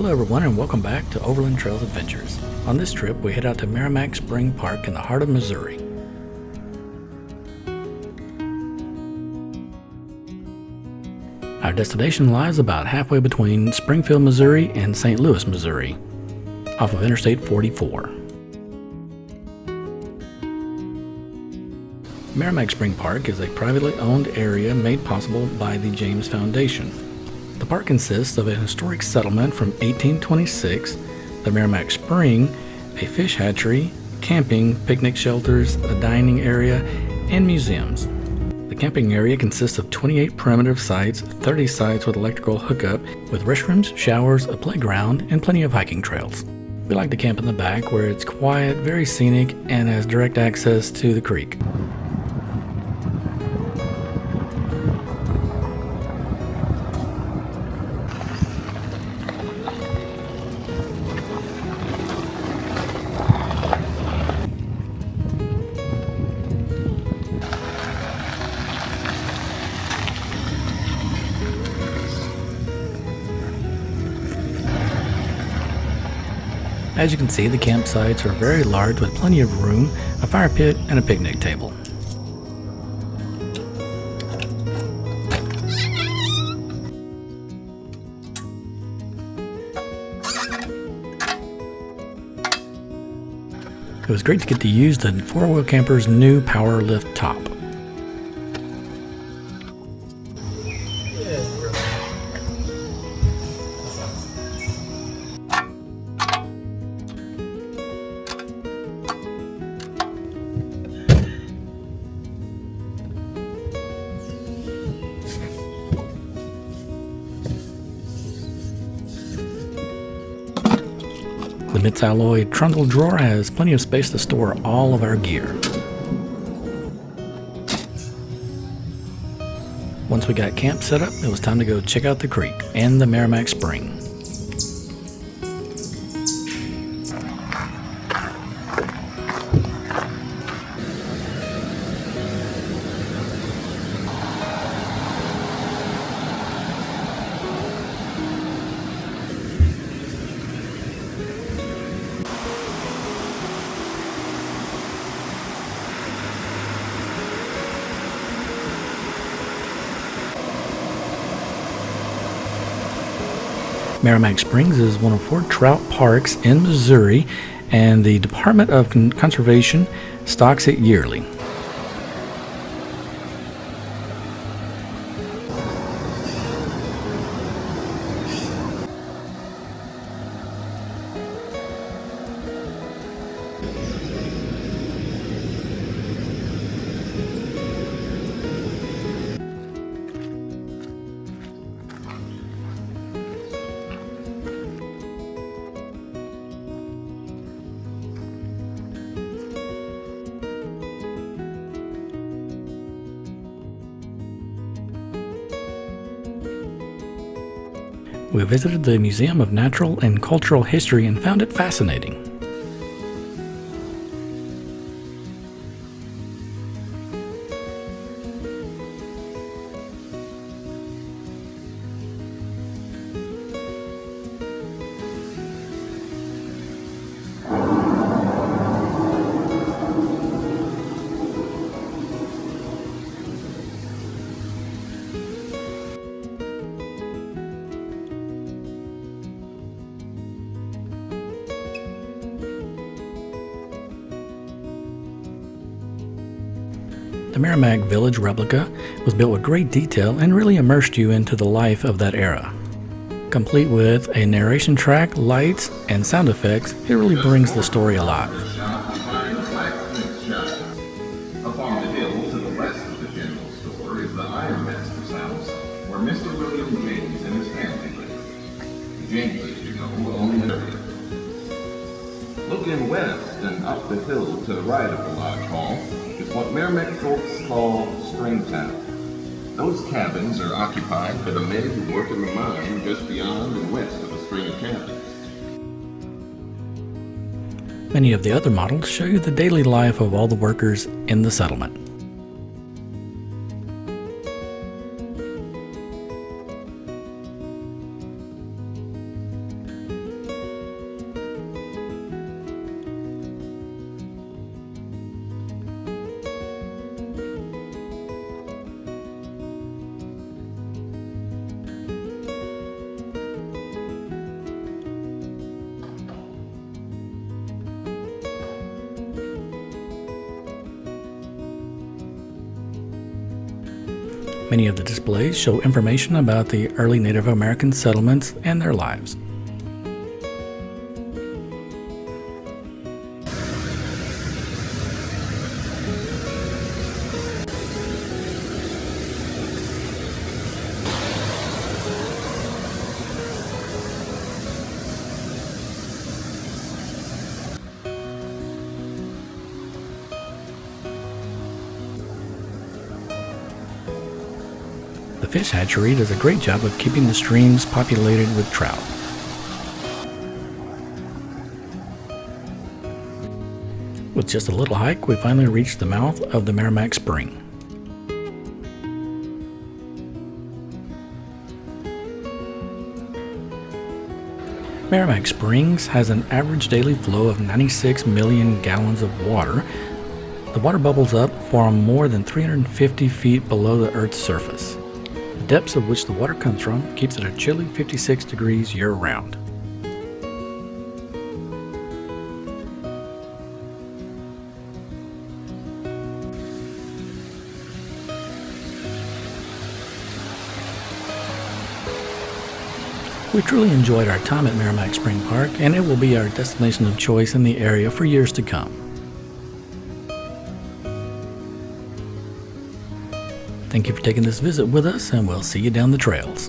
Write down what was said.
Hello everyone and welcome back to Overland Trails Adventures. On this trip we head out to Maramec Spring Park in the heart of Missouri. Our destination lies about halfway between Springfield, Missouri and St. Louis, Missouri, off of Interstate 44. Maramec Spring Park is a privately owned area made possible by the James Foundation. The park consists of a historic settlement from 1826, the Maramec Spring, a fish hatchery, camping, picnic shelters, a dining area, and museums. The camping area consists of 28 primitive sites, 30 sites with electrical hookup, with restrooms, showers, a playground, and plenty of hiking trails. We like to camp in the back where it's quiet, very scenic, and has direct access to the creek. As you can see, the campsites are very large with plenty of room, a fire pit, and a picnic table. It was great to get to use the 4-wheel camper's new power lift top. The Mitts alloy trundle drawer has plenty of space to store all of our gear. Once we got camp set up, it was time to go check out the creek and the Maramec Spring. Maramec Springs is one of 4 trout parks in Missouri, and the Department of Conservation stocks it yearly. We visited the Museum of Natural and Cultural History and found it fascinating. The Maramec Village replica was built with great detail and really immersed you into the life of that era. Complete with a narration track, lights, and sound effects, it really brings the story alive. Upon the hill to the west of the general store is the ironmaster's house, where Mr. William James and his family live. James, as you know, owned the area. Looking west and up the hill to the right of the lodge hall is what Maramec folks call Springtown. Those cabins are occupied by the men who work in the mine just beyond and west of the string of cabins. Many of the other models show you the daily life of all the workers in the settlement. Many of the displays show information about the early Native American settlements and their lives. The fish hatchery does a great job of keeping the streams populated with trout. With just a little hike, we finally reached the mouth of the Maramec Spring. Maramec Springs has an average daily flow of 96 million gallons of water. The water bubbles up from more than 350 feet below the Earth's surface. The depths of which the water comes from keeps it a chilly 56 degrees year-round. We truly enjoyed our time at Maramec Spring Park, and it will be our destination of choice in the area for years to come. Thank you for taking this visit with us, and we'll see you down the trails.